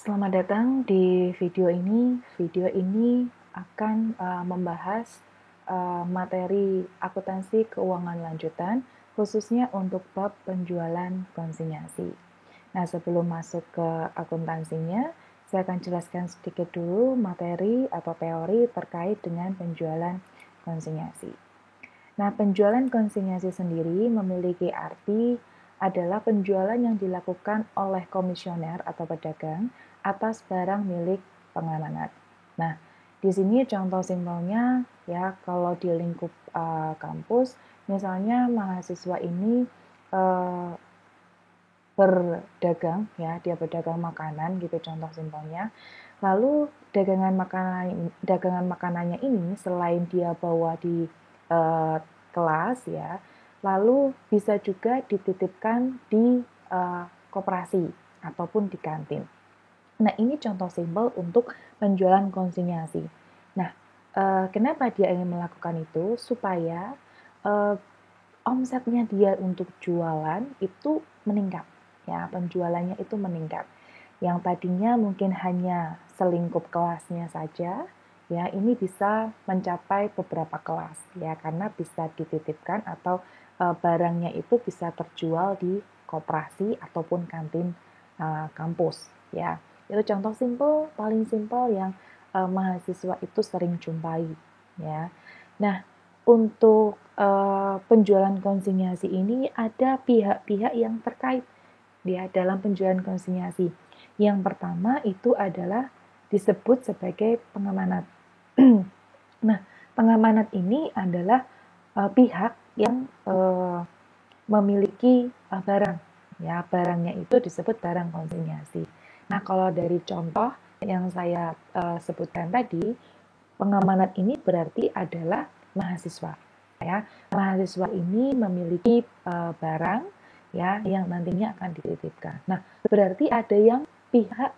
Selamat datang di video ini. Video ini akan membahas materi akuntansi keuangan lanjutan, khususnya untuk bab penjualan konsinyasi. Nah, sebelum masuk ke akuntansinya, saya akan jelaskan sedikit dulu materi atau teori terkait dengan penjualan konsinyasi. Nah, penjualan konsinyasi sendiri memiliki arti adalah penjualan yang dilakukan oleh komisioner atau pedagang atas barang milik pengamanat. Nah, di sini contoh simpelnya ya, kalau di lingkup kampus, misalnya mahasiswa ini uh, berdagang ya, dia berdagang makanan gitu contoh simpelnya. Lalu dagangan makanannya ini selain dia bawa di kelas ya, lalu bisa juga dititipkan di koperasi ataupun di kantin. Nah, ini contoh simpel untuk penjualan konsinyasi. Nah, kenapa dia ingin melakukan itu? Supaya omsetnya dia untuk jualan itu meningkat, ya, penjualannya itu meningkat. Yang tadinya mungkin hanya selingkup kelasnya saja, ya, ini bisa mencapai beberapa kelas, ya, karena bisa dititipkan atau barangnya itu bisa terjual di koperasi ataupun kantin kampus, ya. Itu contoh simpel, paling simpel yang mahasiswa itu sering jumpai, ya. Nah, untuk penjualan konsinyasi ini ada pihak-pihak yang terkait ya dalam penjualan konsinyasi. Yang pertama itu adalah disebut sebagai pengamanat. Nah, pengamanat ini adalah pihak yang memiliki barang. Ya, barangnya itu disebut barang konsinyasi. Nah, kalau dari contoh yang saya sebutkan tadi, pengamanat ini berarti adalah mahasiswa. Ya, mahasiswa ini memiliki barang ya yang nantinya akan dititipkan. Nah, berarti ada yang pihak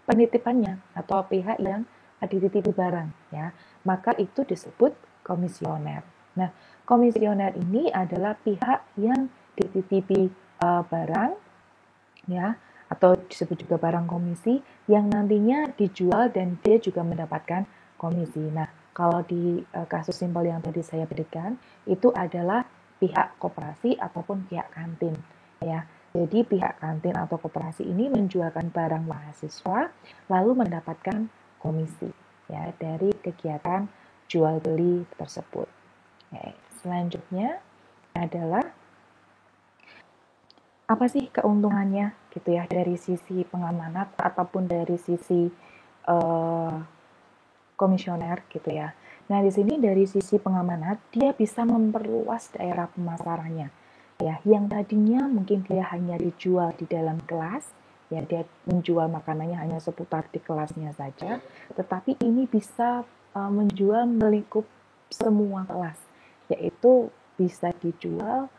penitipannya atau pihak yang dititipi barang ya. Maka itu disebut komisioner. Nah, komisioner ini adalah pihak yang dititipi barang ya atau disebut juga barang komisi yang nantinya dijual dan dia juga mendapatkan komisi. Nah, kalau di kasus simpel yang tadi saya berikan itu adalah pihak koperasi ataupun pihak kantin ya. Jadi pihak kantin atau koperasi ini menjualkan barang mahasiswa lalu mendapatkan komisi ya dari kegiatan jual beli tersebut. Oke, selanjutnya adalah apa sih keuntungannya gitu ya dari sisi pengamanat ataupun dari sisi uh, komisioner gitu ya. Nah, di sini dari sisi pengamanat dia bisa memperluas daerah pemasarannya. Ya, yang tadinya mungkin dia hanya dijual di dalam kelas, ya dia menjual makanannya hanya seputar di kelasnya saja, tetapi ini bisa menjual melingkup semua kelas, yaitu bisa dijual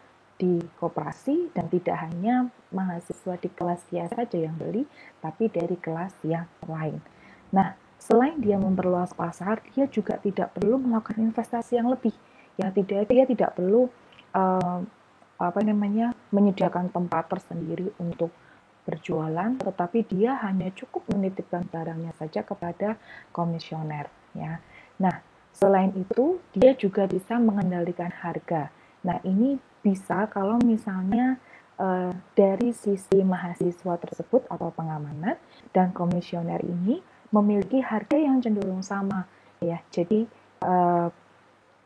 di koperasi dan tidak hanya mahasiswa di kelas dia saja yang beli, tapi dari kelas yang lain. Nah, selain dia memperluas pasar, dia juga tidak perlu melakukan investasi yang lebih. Ya, dia tidak perlu uh, menyediakan tempat tersendiri untuk berjualan, tetapi dia hanya cukup menitipkan barangnya saja kepada komisioner. Ya, nah selain itu dia juga bisa mengendalikan harga. Nah ini bisa kalau misalnya dari sisi mahasiswa tersebut atau pengamanat dan komisioner ini memiliki harga yang cenderung sama ya. Jadi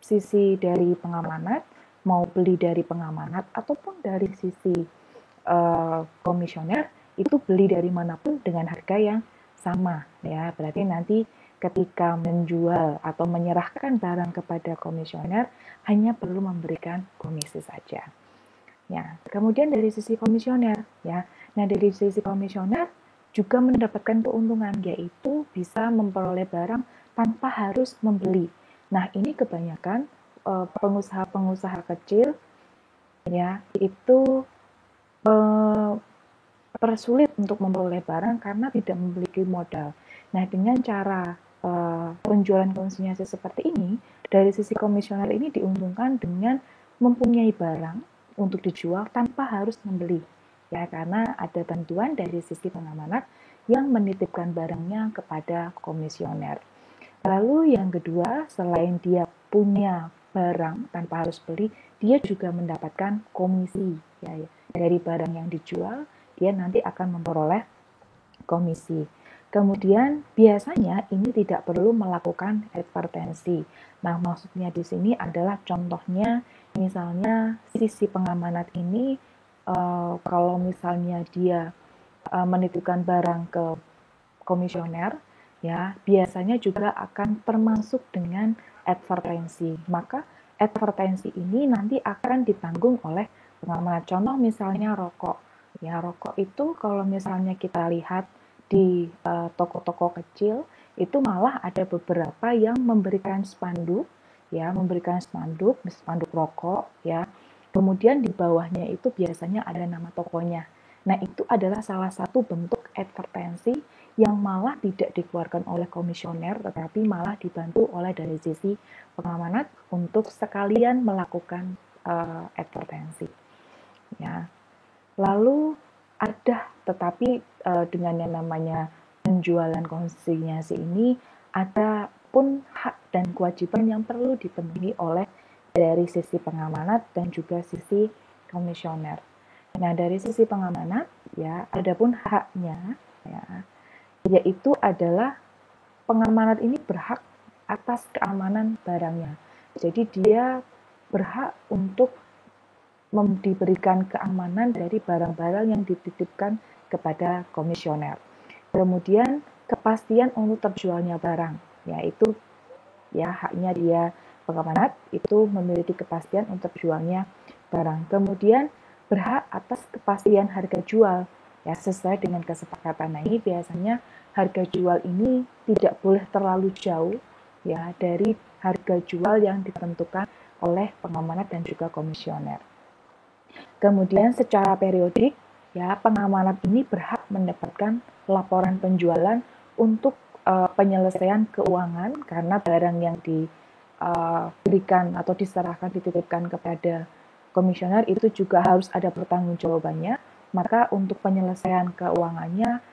sisi dari pengamanat mau beli dari pengamanat ataupun dari sisi komisioner itu beli dari manapun dengan harga yang sama ya. Berarti nanti ketika menjual atau menyerahkan barang kepada komisioner hanya perlu memberikan komisi saja. Ya, kemudian dari sisi komisioner ya. Nah, dari sisi komisioner juga mendapatkan keuntungan yaitu bisa memperoleh barang tanpa harus membeli. Nah, ini kebanyakan pengusaha-pengusaha kecil ya itu persulit untuk memperoleh barang karena tidak memiliki modal. Nah, dengan cara penjualan konsinyasi seperti ini, dari sisi komisioner ini diuntungkan dengan mempunyai barang untuk dijual tanpa harus membeli. Ya, karena ada tentuan dari sisi pengamanat yang menitipkan barangnya kepada komisioner. Lalu yang kedua, selain dia punya barang tanpa harus beli, dia juga mendapatkan komisi ya, dari barang yang dijual, dia nanti akan memperoleh komisi. Kemudian biasanya ini tidak perlu melakukan advertensi. Nah, maksudnya di sini adalah contohnya misalnya sisi pengamanat ini kalau misalnya dia menitipkan barang ke komisioner, ya biasanya juga akan termasuk dengan advertensi. Maka advertensi ini nanti akan ditanggung oleh pengamanat. Contoh misalnya rokok. Ya, rokok itu kalau misalnya kita lihat di toko-toko kecil itu malah ada beberapa yang memberikan spanduk, ya, memberikan spanduk rokok, ya. Kemudian di bawahnya itu biasanya ada nama tokonya. Nah, itu adalah salah satu bentuk advertensi yang malah tidak dikeluarkan oleh komisioner, tetapi malah dibantu oleh dari sisi pengamanat untuk sekalian melakukan advertensi. Ya. Lalu ada, tetapi dengan yang namanya penjualan konsinyasi ini, ada pun hak dan kewajiban yang perlu dipenuhi oleh dari sisi pengamanat dan juga sisi komisioner. Nah, dari sisi pengamanat, ya, ada pun haknya, ya, yaitu adalah pengamanat ini berhak atas keamanan barangnya. Jadi dia berhak untuk diberikan keamanan dari barang-barang yang dititipkan kepada komisioner. Kemudian kepastian untuk terjualnya barang, yaitu ya haknya dia pengamanat itu memiliki kepastian untuk terjualnya barang. Kemudian berhak atas kepastian harga jual ya sesuai dengan kesepakatan. Nah, ini biasanya harga jual ini tidak boleh terlalu jauh ya dari harga jual yang ditentukan oleh pengamanat dan juga komisioner. Kemudian secara periodik ya pengamanat ini berhak mendapatkan laporan penjualan untuk penyelesaian keuangan karena barang yang diberikan atau diserahkan dititipkan kepada komisioner itu juga harus ada pertanggungjawabannya. Maka untuk penyelesaian keuangannya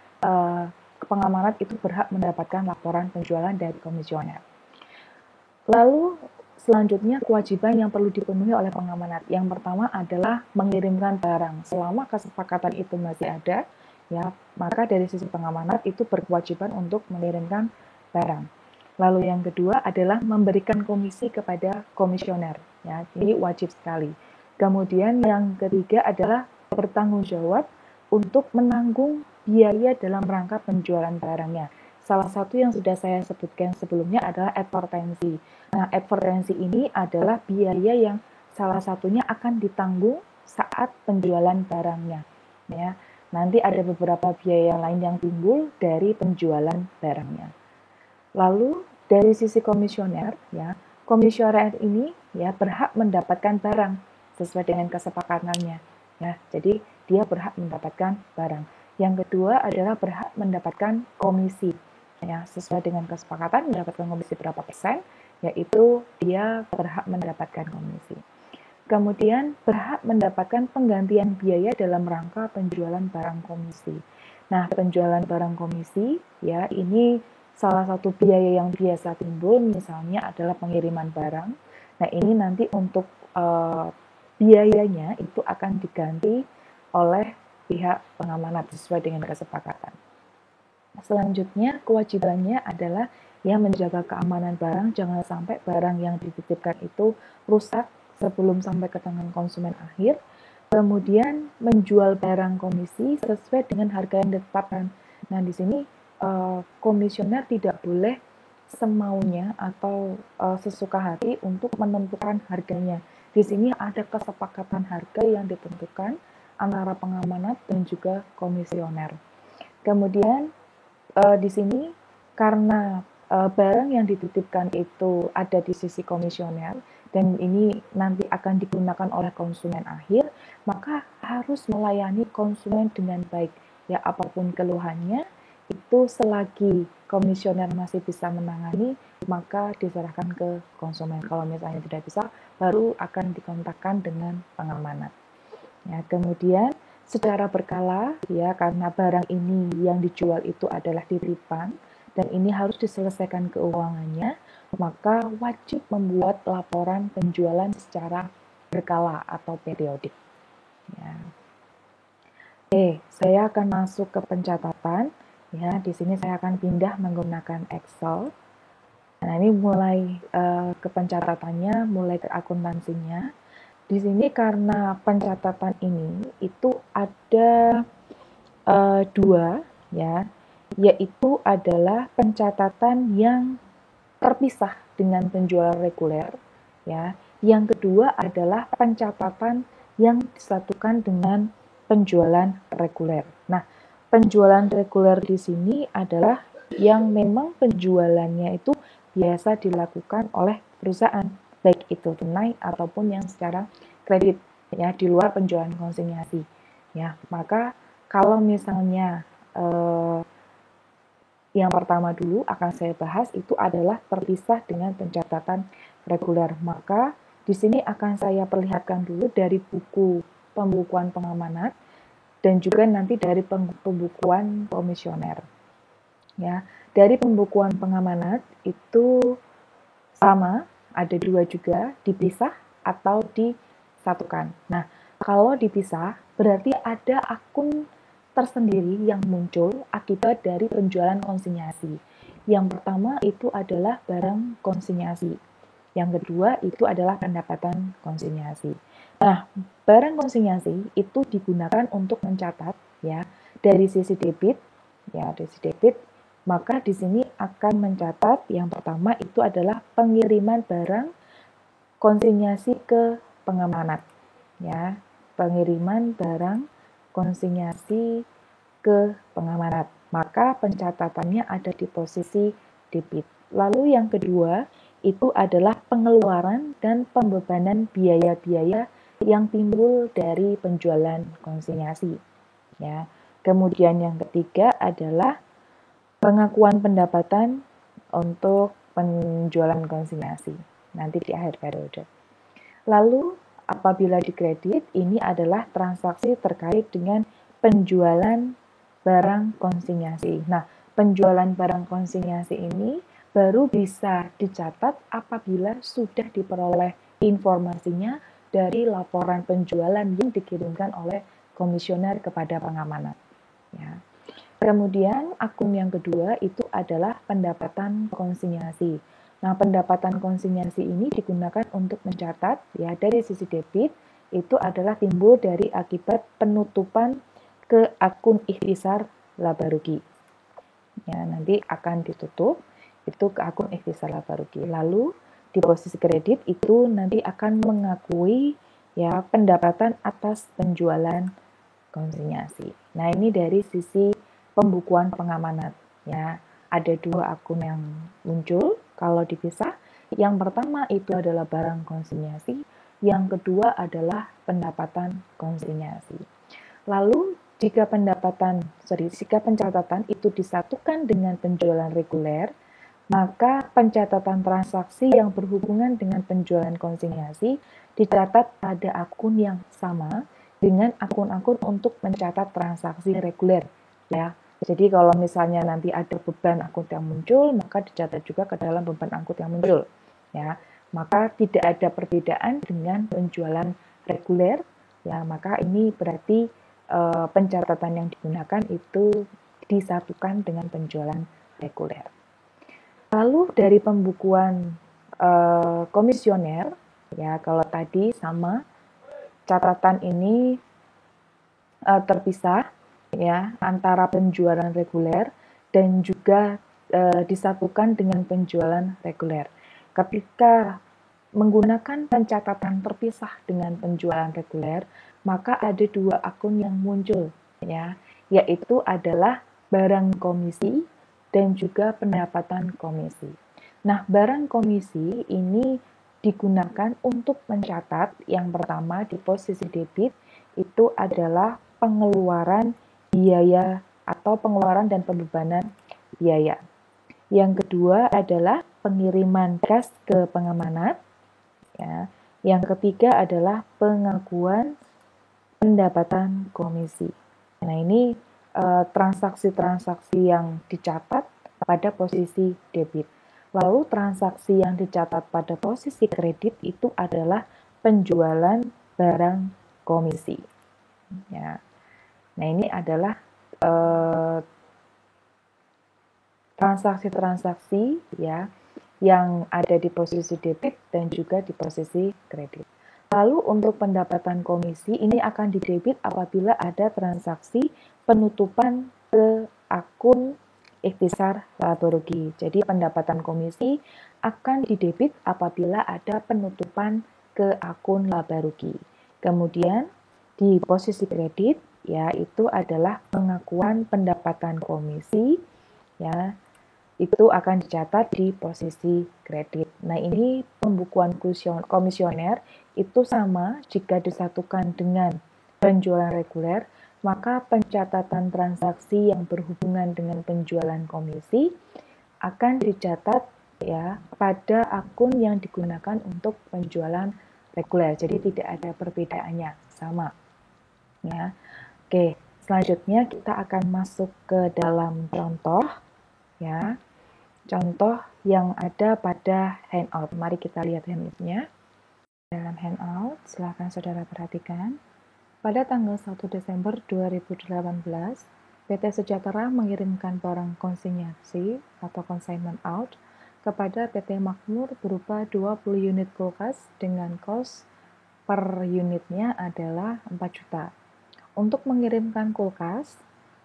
pengamanat itu berhak mendapatkan laporan penjualan dari komisioner. Lalu selanjutnya kewajiban yang perlu dipenuhi oleh pengamanat. Yang pertama adalah mengirimkan barang. Selama kesepakatan itu masih ada, ya, maka dari sisi pengamanat itu berkewajiban untuk mengirimkan barang. Lalu yang kedua adalah memberikan komisi kepada komisioner, ya, ini wajib sekali. Kemudian yang ketiga adalah bertanggung jawab untuk menanggung biaya dalam rangka penjualan barangnya. Salah satu yang sudah saya sebutkan sebelumnya adalah advertensi. Nah, advertensi ini adalah biaya yang salah satunya akan ditanggung saat penjualan barangnya. Ya, nanti ada beberapa biaya yang lain yang timbul dari penjualan barangnya. Lalu dari sisi komisioner, ya, komisioner ini ya berhak mendapatkan barang sesuai dengan kesepakatannya. Ya, jadi dia berhak mendapatkan barang. Yang kedua adalah berhak mendapatkan komisi. Ya, sesuai dengan kesepakatan mendapatkan komisi berapa persen, yaitu dia berhak mendapatkan komisi. Kemudian berhak mendapatkan penggantian biaya dalam rangka penjualan barang komisi. Nah, penjualan barang komisi ya ini salah satu biaya yang biasa timbul misalnya adalah pengiriman barang. Nah, ini nanti untuk biayanya itu akan diganti oleh pihak pengamanat sesuai dengan kesepakatan. Selanjutnya, kewajibannya adalah ya menjaga keamanan barang, jangan sampai barang yang dititipkan itu rusak sebelum sampai ke tangan konsumen akhir. Kemudian menjual barang komisi sesuai dengan harga yang ditetapkan. Nah, di sini komisioner tidak boleh semaunya atau sesuka hati untuk menentukan harganya. Di sini ada kesepakatan harga yang ditentukan antara pengamanat dan juga komisioner. Kemudian di sini karena barang yang dititipkan itu ada di sisi komisioner dan ini nanti akan digunakan oleh konsumen akhir, maka harus melayani konsumen dengan baik. Ya, apapun keluhannya, itu selagi komisioner masih bisa menangani, maka diserahkan ke konsumen. Kalau misalnya tidak bisa, baru akan dikontakkan dengan pengamanat. Ya, kemudian secara berkala ya, karena barang ini yang dijual itu adalah titipan dan ini harus diselesaikan keuangannya, maka wajib membuat laporan penjualan secara berkala atau periodik ya. Oke, saya akan masuk ke pencatatan ya. Di sini saya akan pindah menggunakan Excel. Nah, ini mulai ke pencatatannya, mulai ke akuntansinya. Di sini karena pencatatan ini itu ada dua ya, yaitu adalah pencatatan yang terpisah dengan penjualan reguler ya. Yang kedua adalah pencatatan yang disatukan dengan penjualan reguler. Nah, penjualan reguler di sini adalah yang memang penjualannya itu biasa dilakukan oleh perusahaan, baik itu tunai ataupun yang secara kredit ya, di luar penjualan konsinyasi ya. Maka kalau misalnya yang pertama dulu akan saya bahas itu adalah terpisah dengan pencatatan reguler. Maka di sini akan saya perlihatkan dulu dari buku pembukuan pengamanat dan juga nanti dari pembukuan komisioner. Ya, dari pembukuan pengamanat itu sama, ada dua juga, dipisah atau disatukan. Nah, kalau dipisah berarti ada akun tersendiri yang muncul akibat dari penjualan konsinyasi. Yang pertama itu adalah barang konsinyasi. Yang kedua itu adalah pendapatan konsinyasi. Nah, barang konsinyasi itu digunakan untuk mencatat ya dari sisi debit ya, dari sisi debit, maka di sini akan mencatat yang pertama itu adalah pengiriman barang konsinyasi ke pengamanat ya, pengiriman barang konsinyasi ke pengamanat. Maka pencatatannya ada di posisi debit. Lalu yang kedua itu adalah pengeluaran dan pembebanan biaya-biaya yang timbul dari penjualan konsinyasi. Ya. Kemudian yang ketiga adalah pengakuan pendapatan untuk penjualan konsinyasi nanti di akhir periode. Lalu apabila dikredit, ini adalah transaksi terkait dengan penjualan barang konsinyasi. Nah, penjualan barang konsinyasi ini baru bisa dicatat apabila sudah diperoleh informasinya dari laporan penjualan yang dikirimkan oleh komisioner kepada pengamanat. Ya. Kemudian akun yang kedua itu adalah pendapatan konsinyasi. Nah, pendapatan konsinyasi ini digunakan untuk mencatat ya dari sisi debit itu adalah timbul dari akibat penutupan ke akun ikhtisar laba rugi. Ya, nanti akan ditutup itu ke akun ikhtisar laba rugi. Lalu di posisi kredit itu nanti akan mengakui ya pendapatan atas penjualan konsinyasi. Nah, ini dari sisi pembukuan pengamanat ya. Ada dua akun yang muncul kalau dipisah. Yang pertama itu adalah barang konsinyasi, yang kedua adalah pendapatan konsinyasi. Lalu jika pencatatan itu disatukan dengan penjualan reguler, maka pencatatan transaksi yang berhubungan dengan penjualan konsinyasi dicatat pada akun yang sama dengan akun-akun untuk mencatat transaksi reguler ya. Jadi kalau misalnya nanti ada beban angkut yang muncul, maka dicatat juga ke dalam beban angkut yang muncul ya. Maka tidak ada perbedaan dengan penjualan reguler ya. Maka ini berarti pencatatan yang digunakan itu disatukan dengan penjualan reguler. Lalu dari pembukuan komisioner ya, kalau tadi sama catatan ini terpisah ya antara penjualan reguler dan juga disatukan dengan penjualan reguler. Ketika menggunakan pencatatan terpisah dengan penjualan reguler, maka ada dua akun yang muncul ya, yaitu adalah barang komisi dan juga pendapatan komisi. Nah, barang komisi ini digunakan untuk mencatat yang pertama di posisi debit itu adalah pengeluaran biaya atau pengeluaran dan pembebanan biaya. Yang kedua adalah pengiriman kas ke pengamanat. Ya. Yang ketiga adalah pengakuan pendapatan komisi. Nah, ini transaksi-transaksi yang dicatat pada posisi debit. Lalu transaksi yang dicatat pada posisi kredit itu adalah penjualan barang komisi. Ya. Nah, ini adalah transaksi-transaksi ya yang ada di posisi debit dan juga di posisi kredit. Lalu untuk pendapatan komisi ini akan didebit apabila ada transaksi penutupan ke akun ikhtisar laba rugi. Jadi pendapatan komisi akan didebit apabila ada penutupan ke akun laba rugi. Kemudian di posisi kredit ya itu adalah pengakuan pendapatan komisi ya itu akan dicatat di posisi kredit. Nah, ini pembukuan komisioner itu sama jika disatukan dengan penjualan reguler, maka pencatatan transaksi yang berhubungan dengan penjualan komisi akan dicatat ya pada akun yang digunakan untuk penjualan reguler. Jadi tidak ada perbedaannya, sama. Ya. Oke, selanjutnya kita akan masuk ke dalam contoh ya. Contoh yang ada pada handout. Mari kita lihat handoutnya. Dalam handout, silakan saudara perhatikan. Pada tanggal 1 Desember 2018, PT Sejahtera mengirimkan barang konsinyasi atau consignment out kepada PT Makmur berupa 20 unit kulkas dengan kos per unitnya adalah 4 juta. Untuk mengirimkan kulkas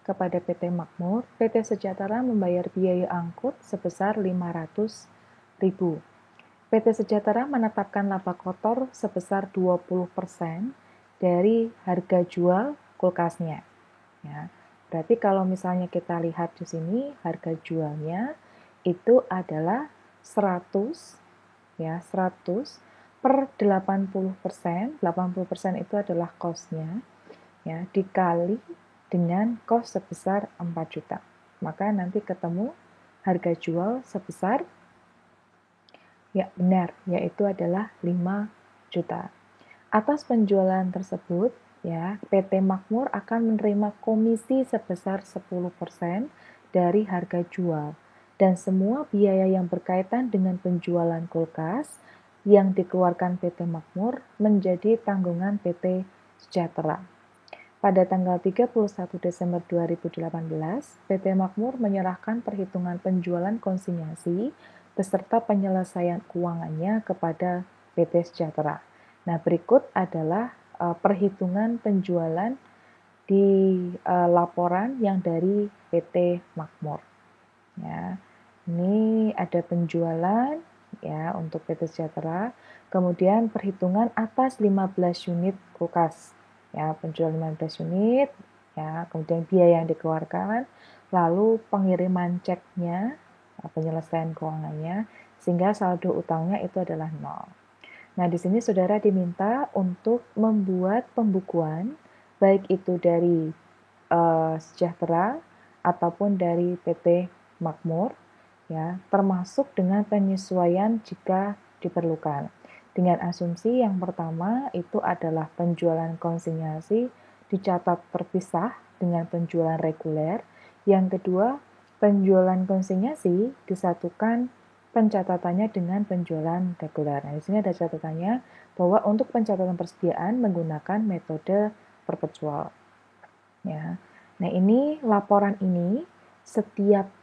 kepada PT Makmur, PT Sejahtera membayar biaya angkut sebesar 500.000. PT Sejahtera menetapkan laba kotor sebesar 20% dari harga jual kulkasnya. Ya, berarti kalau misalnya kita lihat di sini harga jualnya itu adalah 100 ya, 100 per 80%. 80% itu adalah cost-nya ya, dikali dengan kos sebesar 4 juta. Maka nanti ketemu harga jual sebesar ya benar, yaitu adalah 5 juta. Atas penjualan tersebut, ya, PT Makmur akan menerima komisi sebesar 10% dari harga jual dan semua biaya yang berkaitan dengan penjualan kulkas yang dikeluarkan PT Makmur menjadi tanggungan PT Sejahtera. Pada tanggal 31 Desember 2018, PT Makmur menyerahkan perhitungan penjualan konsinyasi beserta penyelesaian keuangannya kepada PT Sejahtera. Nah, berikut adalah perhitungan penjualan di laporan yang dari PT Makmur. Ya, ini ada penjualan ya untuk PT Sejahtera, kemudian perhitungan atas 15 unit kulkas. Ya, penjualan 15 unit, ya, kemudian biaya yang dikeluarkan, lalu pengiriman ceknya, penyelesaian keuangannya, sehingga saldo utangnya itu adalah 0. Nah, di sini saudara diminta untuk membuat pembukuan, baik itu dari Sejahtera ataupun dari PT Makmur, ya, termasuk dengan penyesuaian jika diperlukan. Dengan asumsi yang pertama itu adalah penjualan konsinyasi dicatat terpisah dengan penjualan reguler. Yang kedua, penjualan konsinyasi disatukan pencatatannya dengan penjualan reguler. Nah, di sini ada catatannya bahwa untuk pencatatan persediaan menggunakan metode perpetual. Ya. Nah, ini laporan ini setiap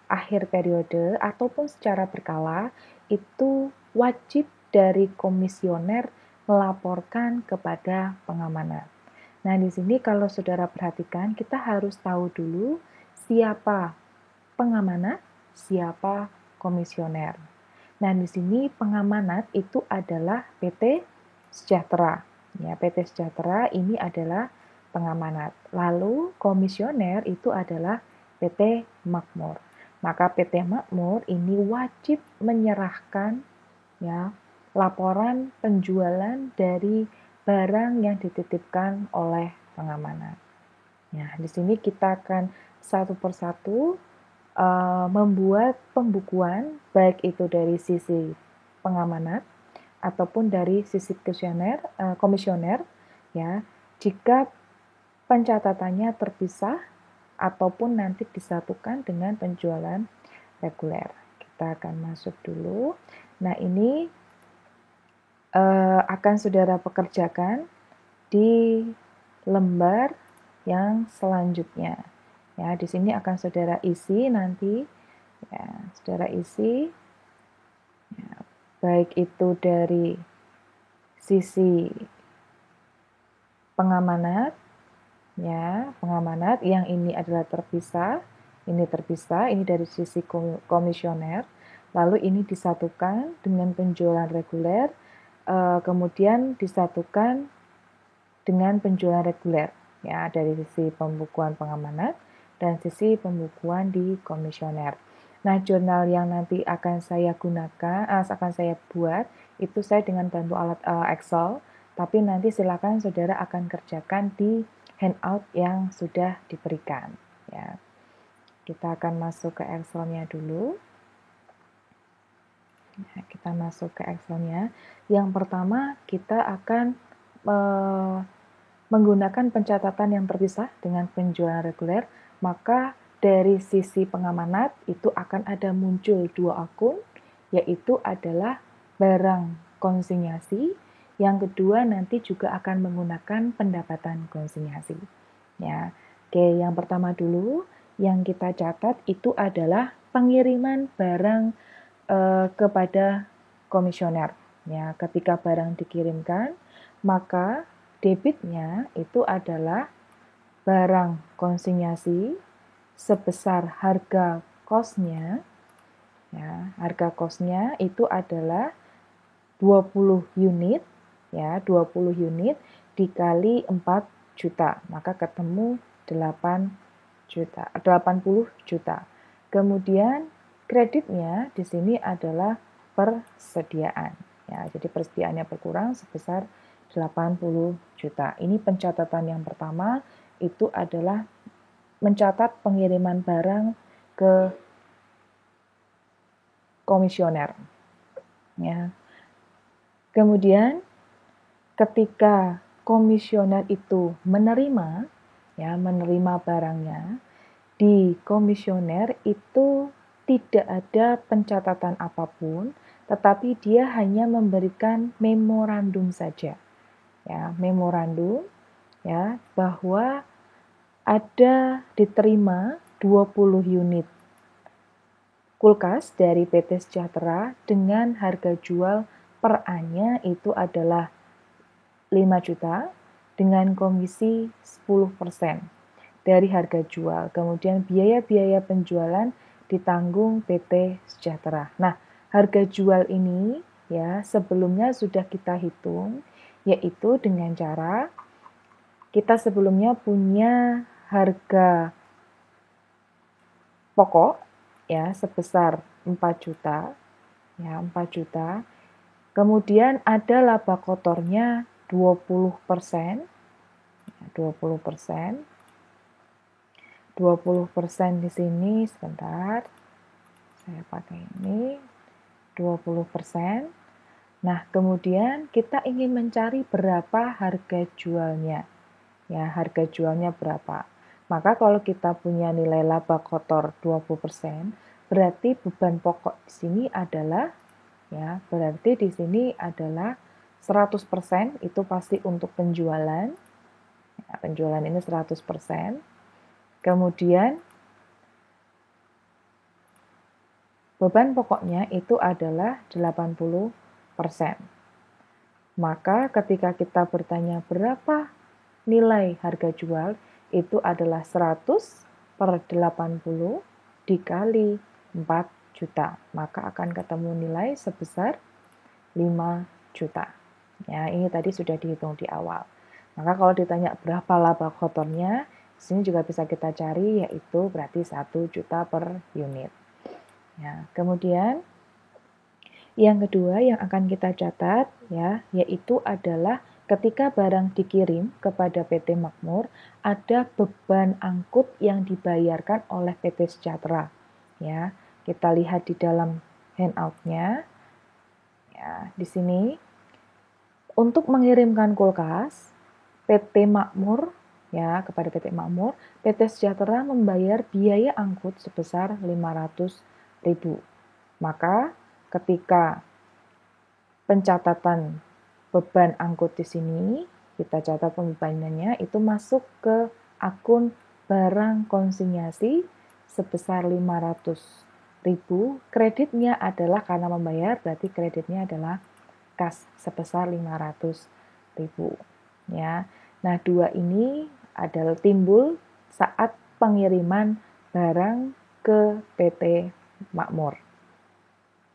akhir periode ataupun secara berkala itu wajib dari komisioner melaporkan kepada pengamanat. Nah, di sini kalau saudara perhatikan, kita harus tahu dulu siapa pengamanat, siapa komisioner. Nah, di sini pengamanat itu adalah PT Sejahtera. Ya, PT Sejahtera ini adalah pengamanat. Lalu komisioner itu adalah PT Makmur. Maka PT Makmur ini wajib menyerahkan ya laporan penjualan dari barang yang dititipkan oleh pengamanat. Ya, di sini kita akan satu persatu membuat pembukuan baik itu dari sisi pengamanat ataupun dari sisi komisioner ya. jika pencatatannya terpisah ataupun nanti disatukan dengan penjualan reguler. Kita akan masuk dulu. Nah, ini akan saudara pekerjakan di lembar yang selanjutnya. Ya, di sini akan saudara isi nanti. Ya, saudara isi. Ya, baik itu dari sisi pengamanat, ya, pengamanat yang ini adalah terpisah, ini dari sisi komisioner, lalu ini disatukan dengan penjualan reguler, kemudian disatukan dengan penjualan reguler, ya, dari sisi pembukuan pengamanat dan sisi pembukuan di komisioner. Nah, jurnal yang nanti akan saya gunakan, akan saya buat, itu saya dengan bantu alat Excel, tapi nanti silakan saudara akan kerjakan di handout yang sudah diberikan. Ya. Kita akan masuk ke Excel-nya dulu. Ya, kita masuk ke Excel-nya. Yang pertama, kita akan menggunakan pencatatan yang terpisah dengan penjualan reguler, maka dari sisi pengamanat itu akan ada muncul dua akun, yaitu adalah barang konsinyasi, yang kedua nanti juga akan menggunakan pendapatan konsinyasi. Ya, oke, yang pertama dulu yang kita catat itu adalah pengiriman barang kepada komisioner. Ya, ketika barang dikirimkan, maka debitnya itu adalah barang konsinyasi sebesar harga kosnya, ya, harga kosnya itu adalah 20 unit, ya, 20 unit dikali 4 juta, maka ketemu 80 juta. Kemudian kreditnya di sini adalah persediaan, ya, jadi persediaannya berkurang sebesar 80 juta. Ini pencatatan yang pertama, itu adalah mencatat pengiriman barang ke komisioner. Ya. Kemudian ketika komisioner itu menerima barangnya, di komisioner itu tidak ada pencatatan apapun, tetapi dia hanya memberikan memorandum saja. Ya, memorandum ya bahwa ada diterima 20 unit kulkas dari PT Sejahtera dengan harga jual per A-nya itu adalah 5 juta dengan komisi 10% dari harga jual. Kemudian biaya-biaya penjualan ditanggung PT Sejahtera. Nah, harga jual ini ya sebelumnya sudah kita hitung, yaitu dengan cara kita sebelumnya punya harga pokok ya sebesar 4 juta. Ya, 4 juta. Kemudian ada laba kotornya 20%. 20%. 20% di sini sebentar. Saya pakai ini 20%. Nah, kemudian kita ingin mencari berapa harga jualnya. Ya, harga jualnya berapa. Maka kalau kita punya nilai laba kotor 20%, berarti beban pokok di sini adalah ya, berarti di sini adalah 100% itu pasti untuk penjualan. Ya, penjualan ini 100%. Kemudian beban pokoknya itu adalah 80%. Maka ketika kita bertanya berapa nilai harga jual, itu adalah 100 per 80 dikali 4 juta. Maka akan ketemu nilai sebesar 5 juta. Ya, ini tadi sudah dihitung di awal. Maka kalau ditanya berapa laba kotornya, di sini juga bisa kita cari, yaitu berarti 1 juta per unit. Ya, kemudian yang kedua yang akan kita catat ya, yaitu adalah ketika barang dikirim kepada PT Makmur, ada beban angkut yang dibayarkan oleh PT Sejahtera. Ya, kita lihat di dalam handout-nya. Ya, di sini untuk mengirimkan kulkas, PT Makmur, ya, kepada PT Makmur, PT Sejahtera membayar biaya angkut sebesar 500.000. Maka ketika pencatatan beban angkut di sini, kita catat pembebanannya itu masuk ke akun barang konsinyasi sebesar 500.000. Kreditnya adalah karena membayar, berarti kreditnya adalah kas sebesar 500.000. Ya. Nah, dua ini adalah timbul saat pengiriman barang ke PT Makmur.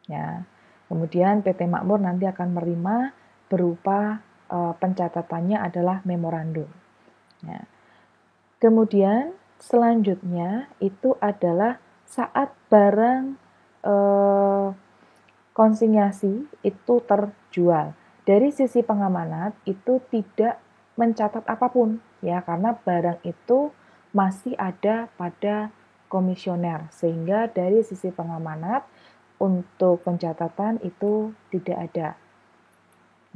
Ya. Kemudian PT Makmur nanti akan menerima berupa pencatatannya adalah memorandum. Ya. Kemudian selanjutnya itu adalah saat barang konsinyasi itu terjual. Dari sisi pengamanat itu tidak mencatat apapun, ya, karena barang itu masih ada pada komisioner, sehingga dari sisi pengamanat untuk pencatatan itu tidak ada.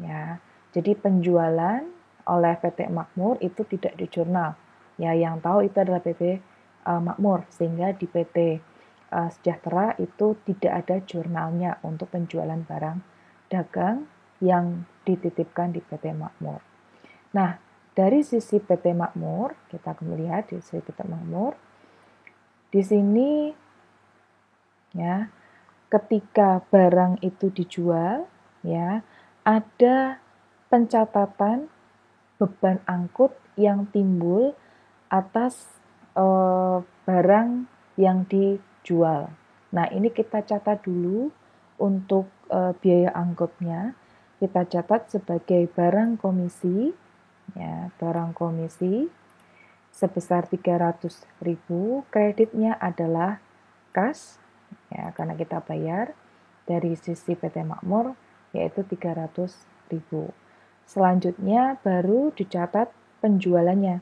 Ya, jadi penjualan oleh PT Makmur itu tidak di jurnal. Ya, yang tahu itu adalah PT Makmur, sehingga di PT Sejahtera itu tidak ada jurnalnya untuk penjualan barang dagang yang dititipkan di PT Makmur. Nah, dari sisi PT Makmur, kita akan melihat di sisi PT Makmur, di sini ya, ketika barang itu dijual, ya, ada pencatatan beban angkut yang timbul atas barang yang dijual. Nah, ini kita catat dulu untuk biaya angkutnya. Kita catat sebagai barang komisi, ya, barang komisi sebesar 300.000. Kreditnya adalah kas, ya, karena kita bayar dari sisi PT Makmur yaitu 300.000. Selanjutnya baru dicatat penjualannya,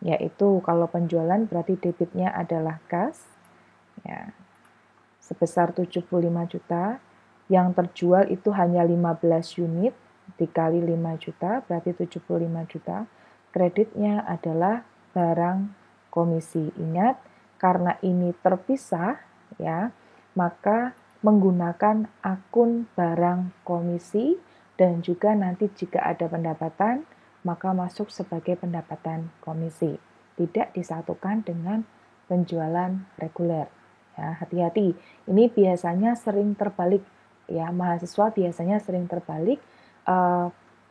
yaitu kalau penjualan berarti debitnya adalah kas, ya, sebesar 75 juta. Yang terjual itu hanya 15 unit dikali 5 juta berarti 75 juta. Kreditnya adalah barang komisi. Ingat, karena ini terpisah, ya, maka menggunakan akun barang komisi, dan juga nanti jika ada pendapatan maka masuk sebagai pendapatan komisi, tidak disatukan dengan penjualan reguler. Ya, hati-hati, ini biasanya sering terbalik, ya, mahasiswa biasanya sering terbalik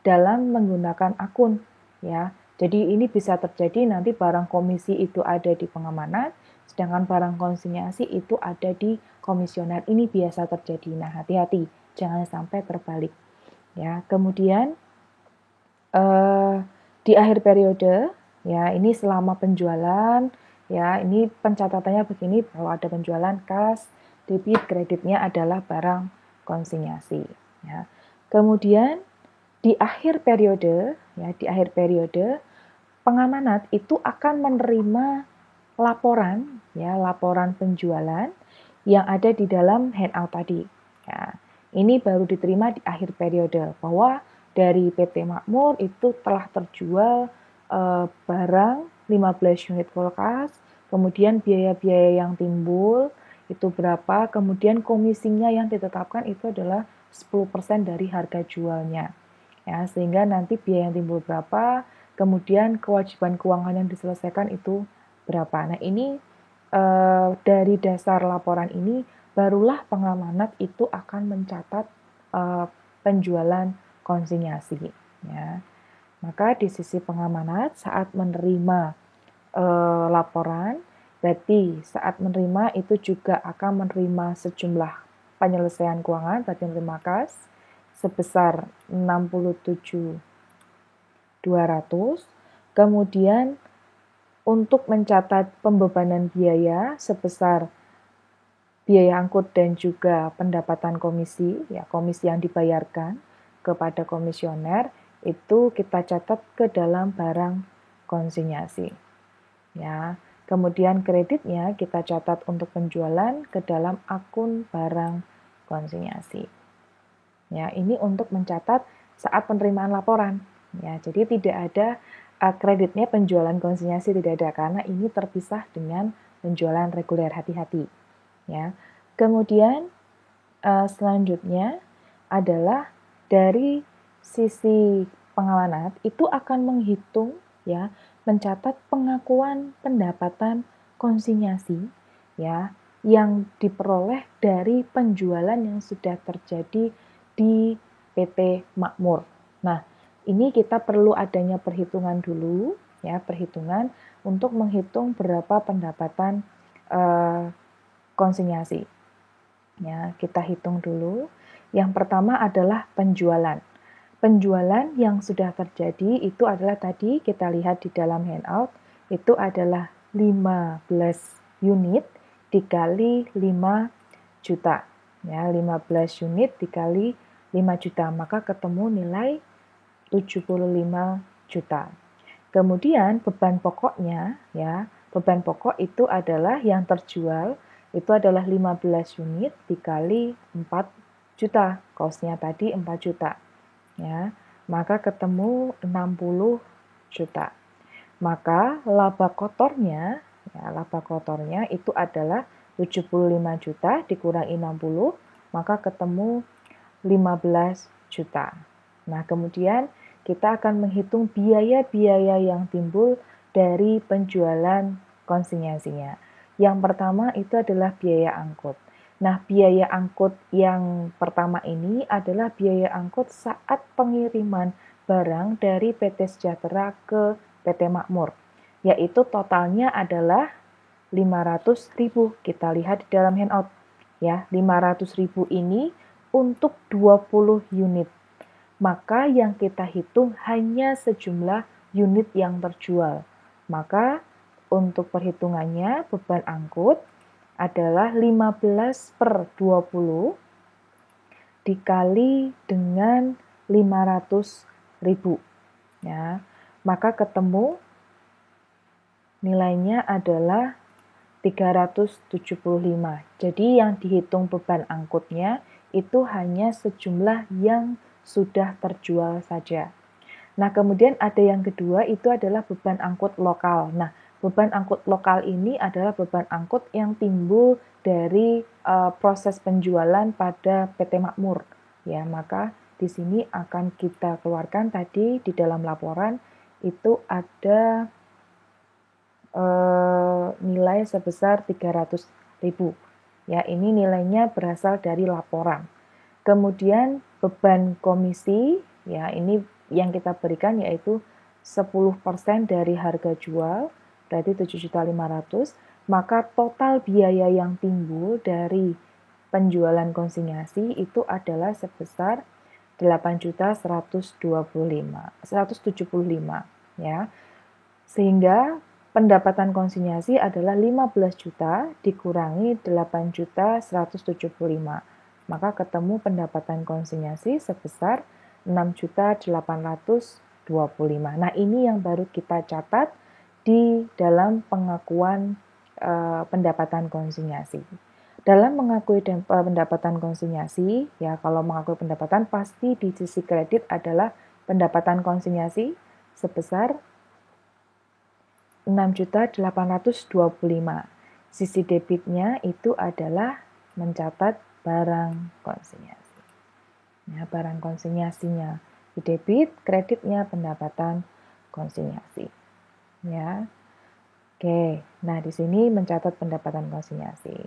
dalam menggunakan akun, ya. Jadi ini bisa terjadi nanti barang komisi itu ada di pengamanat, sedangkan barang konsinyasi itu ada di komisioner. Ini biasa terjadi. Nah, hati-hati, jangan sampai terbalik. Ya, kemudian di akhir periode, ya, ini selama penjualan, ya, ini pencatatannya begini bahwa ada penjualan kas, debit, kreditnya adalah barang konsinyasi. Ya. Kemudian di akhir periode, ya, di akhir periode pengamanat itu akan menerima laporan, ya, laporan penjualan yang ada di dalam handout tadi. Ya, ini baru diterima di akhir periode bahwa dari PT Makmur itu telah terjual barang 15 unit kulkas, kemudian biaya-biaya yang timbul itu berapa, kemudian komisinya yang ditetapkan itu adalah 10% dari harga jualnya. Ya, sehingga nanti biaya yang timbul berapa, kemudian kewajiban keuangan yang diselesaikan itu berapa. Nah, ini dari dasar laporan ini barulah pengamanat itu akan mencatat penjualan konsinyasi. Ya. Maka di sisi pengamanat saat menerima laporan, berarti saat menerima itu juga akan menerima sejumlah penyelesaian keuangan, berarti menerima kas sebesar 67.200. Kemudian untuk mencatat pembebanan biaya sebesar biaya angkut dan juga pendapatan komisi, ya, komisi yang dibayarkan kepada komisioner itu kita catat ke dalam barang konsinyasi. Ya. Kemudian kreditnya kita catat untuk penjualan ke dalam akun barang konsinyasi. Ya, ini untuk mencatat saat penerimaan laporan. Ya, jadi tidak ada kreditnya penjualan konsinyasi tidak ada karena ini terpisah dengan penjualan reguler, hati-hati ya. Kemudian selanjutnya adalah dari sisi pengamanat itu akan menghitung ya, mencatat pengakuan pendapatan konsinyasi ya yang diperoleh dari penjualan yang sudah terjadi di PT Makmur. Nah, ini kita perlu adanya perhitungan dulu ya, perhitungan untuk menghitung berapa pendapatan konsinyasi. Ya, kita hitung dulu. Yang pertama adalah penjualan. Penjualan yang sudah terjadi itu adalah tadi kita lihat di dalam handout, itu adalah 15 unit dikali 5 juta. Ya, 15 unit dikali 5 juta, maka ketemu nilai 75 juta. Kemudian beban pokoknya ya, beban pokok itu adalah yang terjual itu adalah 15 unit dikali 4 juta. Cost-nya tadi 4 juta. Ya, maka ketemu 60 juta. Maka laba kotornya itu adalah 75 juta dikurangi 60, maka ketemu 15 juta. Nah, kemudian kita akan menghitung biaya-biaya yang timbul dari penjualan konsinyasinya. Yang pertama itu adalah biaya angkut. Nah, biaya angkut yang pertama ini adalah biaya angkut saat pengiriman barang dari PT Sejahtera ke PT Makmur, yaitu totalnya adalah 500.000. Kita lihat di dalam handout. Ya, 500.000 ini untuk 20 unit. Maka yang kita hitung hanya sejumlah unit yang terjual. Maka untuk perhitungannya beban angkut adalah 15/20 dikali dengan 500.000. Ya, maka ketemu nilainya adalah 375. Jadi yang dihitung beban angkutnya itu hanya sejumlah yang sudah terjual saja. Nah, kemudian ada yang kedua itu adalah beban angkut lokal. Nah, beban angkut lokal ini adalah beban angkut yang timbul dari proses penjualan pada PT Makmur. Ya, maka di sini akan kita keluarkan tadi di dalam laporan itu ada nilai sebesar 300.000. Ya, ini nilainya berasal dari laporan. Kemudian beban komisi, ya ini yang kita berikan yaitu 10% dari harga jual, berarti 7.500.000, maka total biaya yang timbul dari penjualan konsinyasi itu adalah sebesar 175 ya. Sehingga pendapatan konsinyasi adalah 15 juta dikurangi 8.175. Maka ketemu pendapatan konsinyasi sebesar 6.825. Nah, ini yang baru kita catat di dalam pengakuan pendapatan konsinyasi. Dalam mengakui pendapatan konsinyasi, ya kalau mengakui pendapatan pasti di sisi kredit adalah pendapatan konsinyasi sebesar 6.825. Sisi debitnya itu adalah mencatat barang konsinyasi. Ya, barang konsinyasinya di debit, kreditnya pendapatan konsinyasi. Ya. Oke, nah di sini mencatat pendapatan konsinyasi.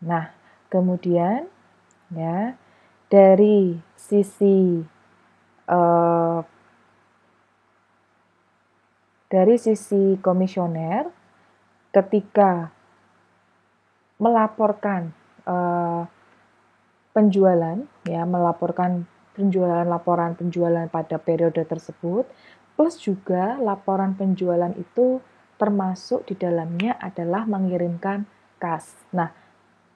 Nah, kemudian ya dari sisi komisioner ketika melaporkan penjualan, ya melaporkan laporan penjualan pada periode tersebut, plus juga laporan penjualan itu termasuk di dalamnya adalah mengirimkan kas. Nah,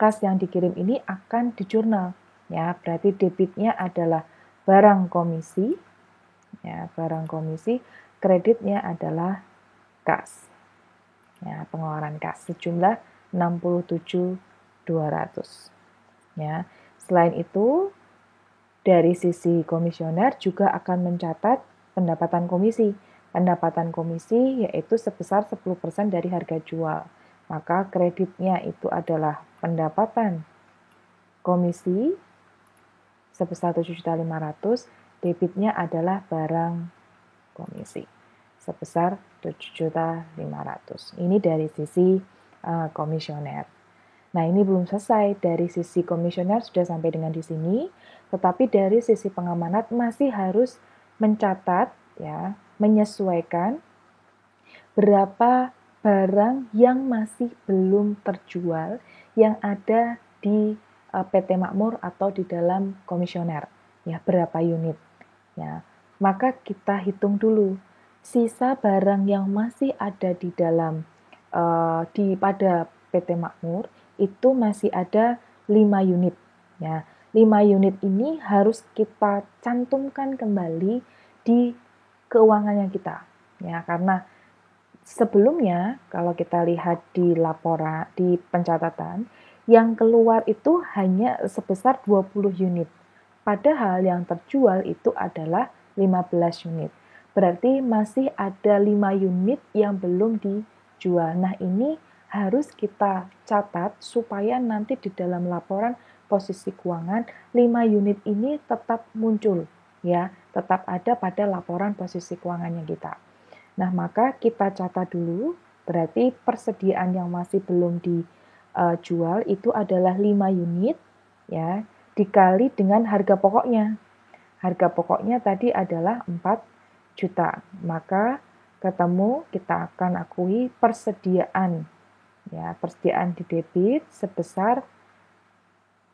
kas yang dikirim ini akan di jurnal, ya berarti debitnya adalah barang komisi, ya barang komisi, kreditnya adalah kas, ya pengeluaran kas sejumlah 67.200. Ya. Selain itu, dari sisi komisioner juga akan mencatat pendapatan komisi. pendapatan komisi yaitu sebesar 10% dari harga jual. Maka kreditnya itu adalah pendapatan komisi sebesar 7.500.000, debitnya adalah barang komisi sebesar 7.500.000. Ini dari sisi komisioner. Nah, ini belum selesai. Dari sisi komisioner sudah sampai dengan di sini, tetapi dari sisi pengamanat masih harus mencatat, ya, menyesuaikan berapa barang yang masih belum terjual yang ada di PT Makmur atau di dalam komisioner, ya, berapa unit, ya. Maka kita hitung dulu sisa barang yang masih ada di dalam pada PT Makmur itu masih ada 5 unit, ya. 5 unit ini harus kita cantumkan kembali di keuangannya kita, ya, karena sebelumnya kalau kita lihat di laporan di pencatatan yang keluar itu hanya sebesar 20 unit. Padahal yang terjual itu adalah 15 unit. Berarti masih ada 5 unit yang belum dijual. Nah, ini harus kita catat supaya nanti di dalam laporan posisi keuangan 5 unit ini tetap muncul, ya, tetap ada pada laporan posisi keuangannya kita. Nah, maka kita catat dulu, berarti persediaan yang masih belum dijual itu adalah 5 unit, ya, dikali dengan harga pokoknya. Harga pokoknya tadi adalah 4 juta. Maka ketemu kita akan akui persediaan, ya, persediaan di debit sebesar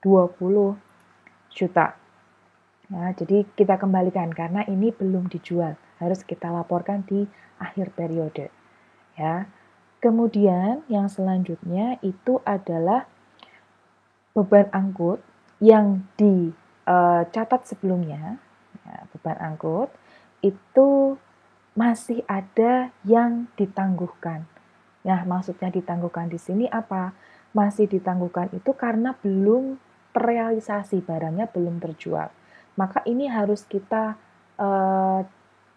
20 juta. Ya, jadi kita kembalikan karena ini belum dijual, harus kita laporkan di akhir periode. Ya. Kemudian yang selanjutnya itu adalah beban angkut yang dicatat sebelumnya. Ya, beban angkut itu masih ada yang ditangguhkan. Nah, maksudnya ditangguhkan di sini apa? Masih ditangguhkan itu karena belum terrealisasi, barangnya belum terjual. Maka ini harus kita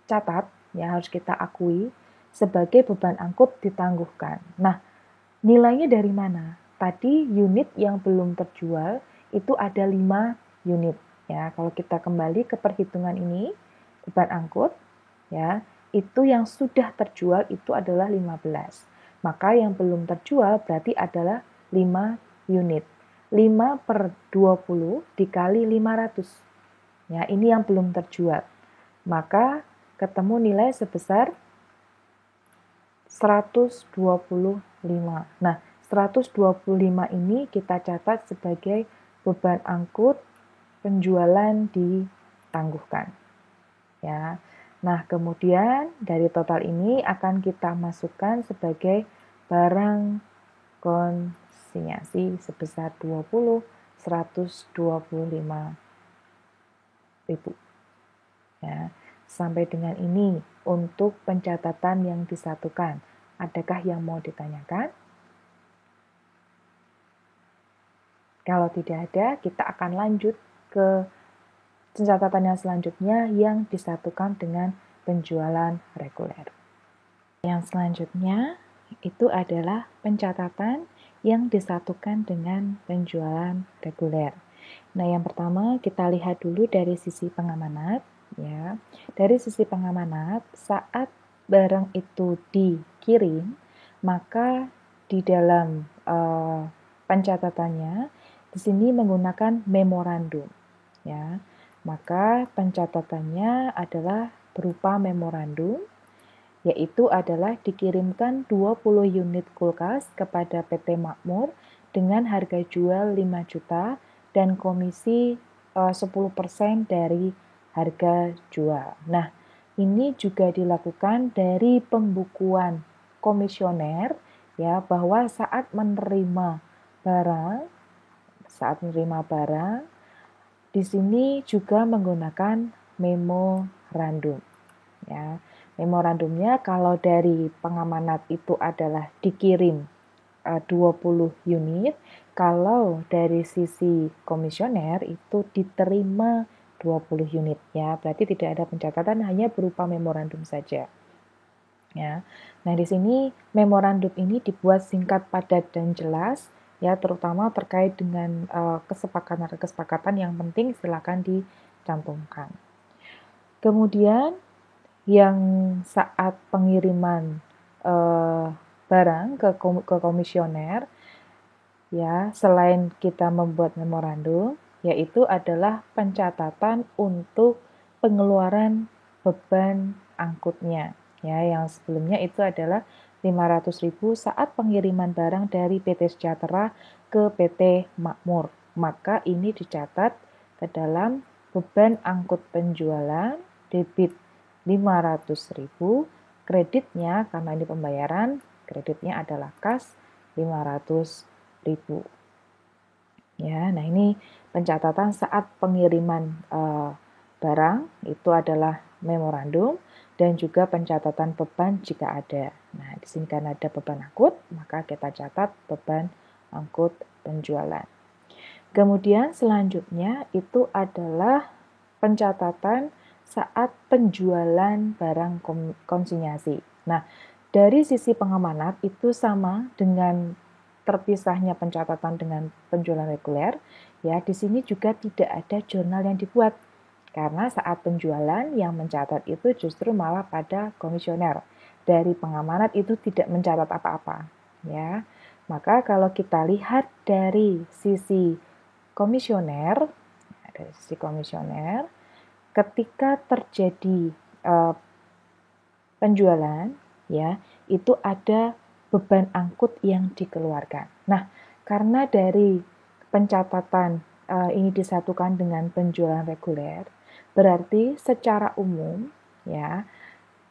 catat, ya, harus kita akui sebagai beban angkut ditangguhkan. Nah, nilainya dari mana? Tadi unit yang belum terjual itu ada 5 unit. Ya, kalau kita kembali ke perhitungan ini, beban angkut, ya, itu yang sudah terjual itu adalah 15. Maka yang belum terjual berarti adalah 5 unit. 5 per 20 dikali 500. Ya, ini yang belum terjual. Maka ketemu nilai sebesar 125. Nah, 125 ini kita catat sebagai beban angkut penjualan ditangguhkan. Ya. Nah, kemudian dari total ini akan kita masukkan sebagai barang konsinyasi sebesar 125.000. Ya. Sampai dengan ini untuk pencatatan yang disatukan. Adakah yang mau ditanyakan? Kalau tidak ada, kita akan lanjut ke pencatatan yang selanjutnya yang disatukan dengan penjualan reguler. Yang selanjutnya itu adalah pencatatan yang disatukan dengan penjualan reguler. Nah, yang pertama kita lihat dulu dari sisi pengamanat. Ya, dari sisi pengamanat, saat barang itu dikirim, maka di dalam pencatatannya di sini menggunakan memorandum. Ya, maka pencatatannya adalah berupa memorandum, yaitu adalah dikirimkan 20 unit kulkas kepada PT Makmur dengan harga jual 5 juta dan komisi 10% dari harga jual. Nah, ini juga dilakukan dari pembukuan komisioner, ya, bahwa saat menerima barang di sini juga menggunakan memorandum. Ya, memorandumnya kalau dari pengamanat itu adalah dikirim 20 unit, kalau dari sisi komisioner itu diterima 20 unit, ya. Berarti tidak ada pencatatan, hanya berupa memorandum saja. ya. Nah, di sini memorandum ini dibuat singkat, padat, dan jelas, ya, terutama terkait dengan kesepakatan-kesepakatan yang penting silakan dicantumkan. Kemudian yang saat pengiriman barang ke komisioner, ya, selain kita membuat memorandum, yaitu adalah pencatatan untuk pengeluaran beban angkutnya. Ya, yang sebelumnya itu adalah 500.000 saat pengiriman barang dari PT Sejahtera ke PT Makmur. Maka ini dicatat ke dalam beban angkut penjualan, debit 500.000, kreditnya karena ini pembayaran, kreditnya adalah kas 500.000. Ya, nah ini pencatatan saat pengiriman barang itu adalah memorandum dan juga pencatatan beban jika ada. Nah, di sini kan ada beban angkut, maka kita catat beban angkut penjualan. Kemudian selanjutnya itu adalah pencatatan saat penjualan barang konsinyasi. Nah, dari sisi pengamanat itu sama dengan terpisahnya pencatatan dengan penjualan reguler, ya di sini juga tidak ada jurnal yang dibuat. Karena saat penjualan yang mencatat itu justru malah pada komisioner. Dari pengamanat itu tidak mencatat apa-apa, ya. Maka kalau kita lihat dari sisi komisioner, ketika terjadi penjualan, ya, itu ada beban angkut yang dikeluarkan. Nah, karena dari pencatatan ini disatukan dengan penjualan reguler, berarti secara umum, ya,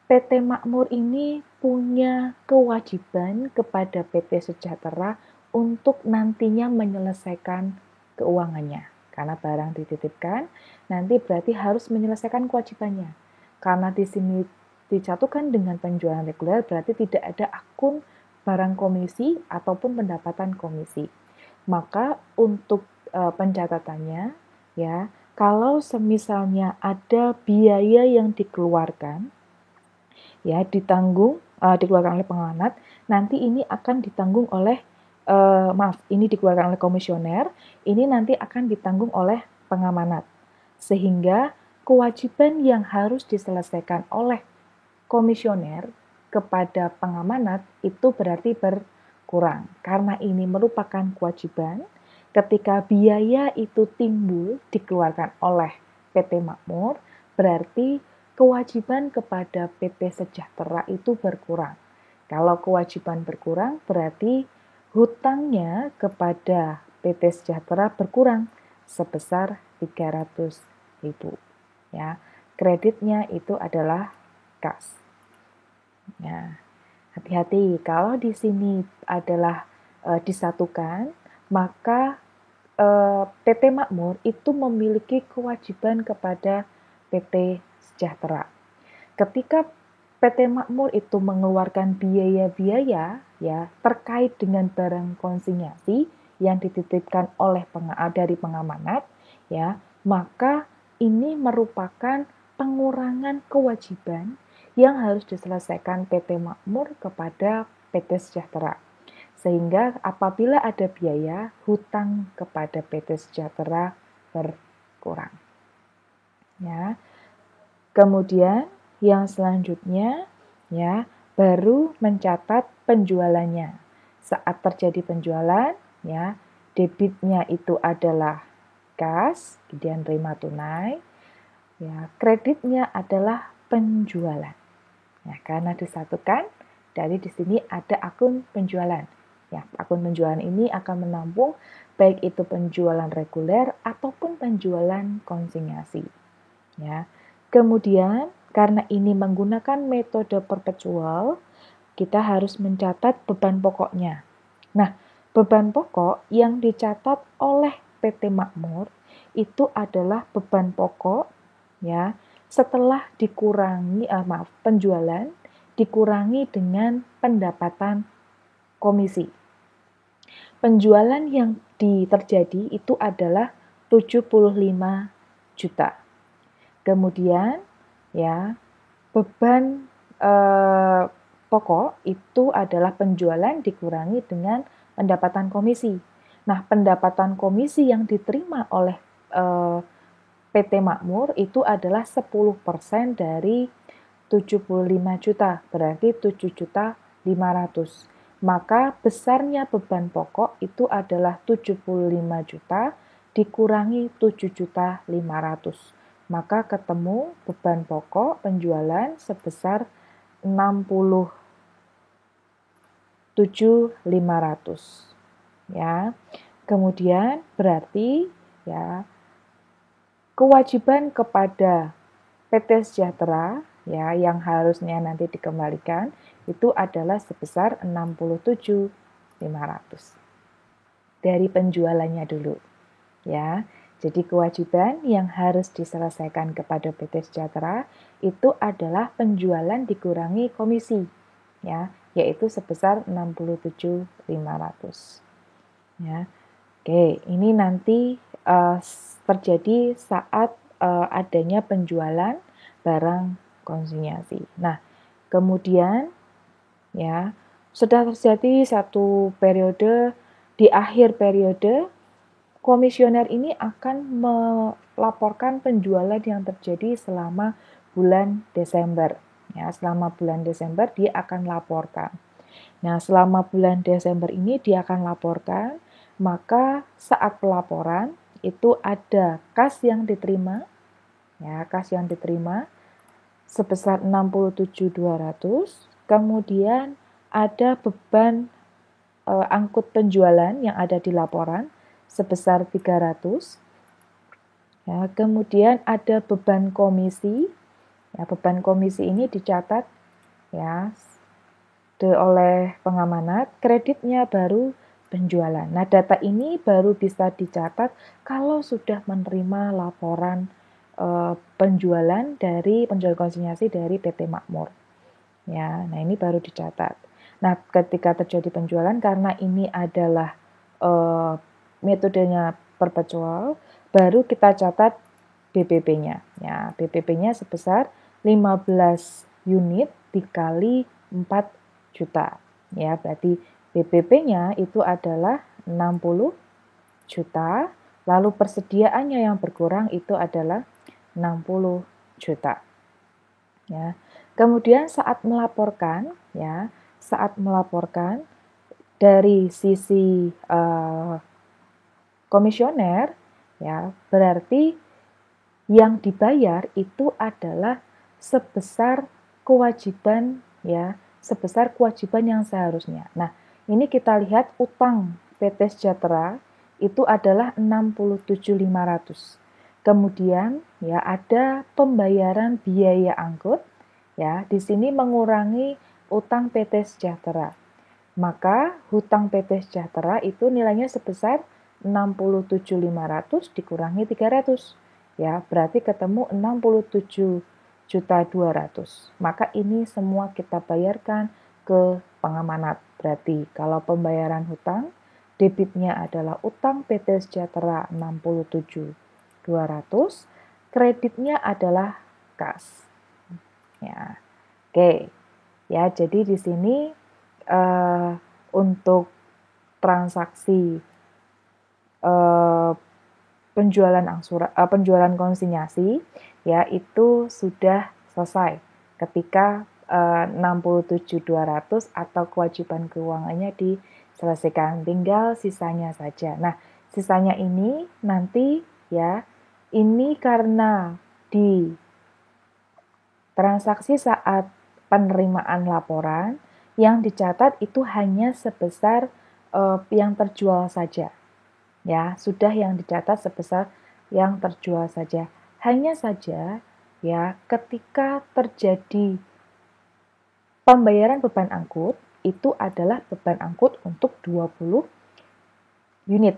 PT Makmur ini punya kewajiban kepada PT Sejahtera untuk nantinya menyelesaikan keuangannya. Karena barang dititipkan, nanti berarti harus menyelesaikan kewajibannya. Karena di sini disatukan dengan penjualan reguler, berarti tidak ada akun barang komisi ataupun pendapatan komisi. Maka untuk pencatatannya, ya, kalau semisalnya ada biaya yang dikeluarkan, ya dikeluarkan oleh pengamanat, nanti ini akan ditanggung oleh ini dikeluarkan oleh komisioner, ini nanti akan ditanggung oleh pengamanat. Sehingga kewajiban yang harus diselesaikan oleh komisioner kepada pengamanat itu berarti berkurang. Karena ini merupakan kewajiban, ketika biaya itu timbul dikeluarkan oleh PT Makmur, berarti kewajiban kepada PT Sejahtera itu berkurang. Kalau kewajiban berkurang, berarti hutangnya kepada PT Sejahtera berkurang sebesar 300.000. Ya, kreditnya itu adalah kas. Ya, hati-hati kalau di sini adalah disatukan, maka PT Makmur itu memiliki kewajiban kepada PT Sejahtera. Ketika PT Makmur itu mengeluarkan biaya-biaya ya terkait dengan barang konsinyasi yang dititipkan oleh dari pengamanat, ya, maka ini merupakan pengurangan kewajiban yang harus diselesaikan PT Makmur kepada PT Sejahtera. Sehingga apabila ada biaya, hutang kepada PT Sejahtera berkurang. Ya. Kemudian yang selanjutnya, ya, baru mencatat penjualannya. Saat terjadi penjualan, ya, debitnya itu adalah kas, kemudian terima tunai, ya, kreditnya adalah penjualan. Ya, karena disatukan, dari di sini ada akun penjualan. Ya, akun penjualan ini akan menampung baik itu penjualan reguler ataupun penjualan konsinyasi. Ya. Kemudian, karena ini menggunakan metode perpetual, kita harus mencatat beban pokoknya. Nah, beban pokok yang dicatat oleh PT Makmur itu adalah beban pokok, ya, setelah dikurangi penjualan dikurangi dengan pendapatan komisi. Penjualan yang terjadi itu adalah 75 juta. Kemudian, ya, beban pokok itu adalah penjualan dikurangi dengan pendapatan komisi. Nah, pendapatan komisi yang diterima oleh PT Makmur itu adalah 10% dari 75 juta, berarti 7.500.000. Maka besarnya beban pokok itu adalah 75 juta dikurangi 7.500.000. Maka ketemu beban pokok penjualan sebesar 67.500, ya. Kemudian berarti ya kewajiban kepada PT Sejahtera ya yang harusnya nanti dikembalikan itu adalah sebesar 67.500 dari penjualannya dulu, ya. Jadi kewajiban yang harus diselesaikan kepada PT Sejahtera itu adalah penjualan dikurangi komisi, ya, yaitu sebesar 67.500. Ya. Oke, ini nanti terjadi saat adanya penjualan barang konsinyasi. Nah, kemudian ya sudah terjadi satu periode, di akhir periode komisioner ini akan melaporkan penjualan yang terjadi selama bulan Desember. Ya, selama bulan Desember dia akan laporkan. Nah, selama bulan Desember ini dia akan laporkan, maka saat pelaporan itu ada kas yang diterima, ya, kas yang diterima sebesar 67.200, kemudian ada beban angkut penjualan yang ada di laporan sebesar 300, ya, kemudian ada beban komisi, ya, beban komisi ini dicatat ya oleh pengamanat, kreditnya baru penjualan. Nah, data ini baru bisa dicatat kalau sudah menerima laporan penjualan konsinyasi dari PT Makmur. Ya, nah ini baru dicatat. Nah, ketika terjadi penjualan karena ini adalah metodenya perpetual, baru kita catat BPP-nya. Ya, BPP-nya sebesar 15 unit dikali 4 juta. Ya, berarti BPP-nya itu adalah 60 juta, lalu persediaannya yang berkurang itu adalah 60 juta. Ya. Kemudian saat melaporkan, ya, saat melaporkan dari sisi komisioner, ya, berarti yang dibayar itu adalah sebesar kewajiban, ya, sebesar kewajiban yang seharusnya. Nah, ini kita lihat utang PT Sejahtera itu adalah 67.500. Kemudian ya ada pembayaran biaya angkut, ya, di sini mengurangi utang PT Sejahtera. Maka hutang PT Sejahtera itu nilainya sebesar 67.500 dikurangi 300. Ya, berarti ketemu 67.200. Maka ini semua kita bayarkan ke pengamanat. Berarti kalau pembayaran hutang, debitnya adalah utang PT Sejahtera 67.200, kreditnya adalah kas. Ya. Oke. Ya, jadi di sini untuk transaksi penjualan konsinyasi ya itu sudah selesai ketika 67.200 atau kewajiban keuangannya diselesaikan, tinggal sisanya saja. Nah, sisanya ini nanti ya ini karena di transaksi saat penerimaan laporan yang dicatat itu hanya sebesar yang terjual saja. Ya, sudah yang dicatat sebesar yang terjual saja. Hanya saja ya ketika terjadi pembayaran beban angkut itu adalah beban angkut untuk 20 unit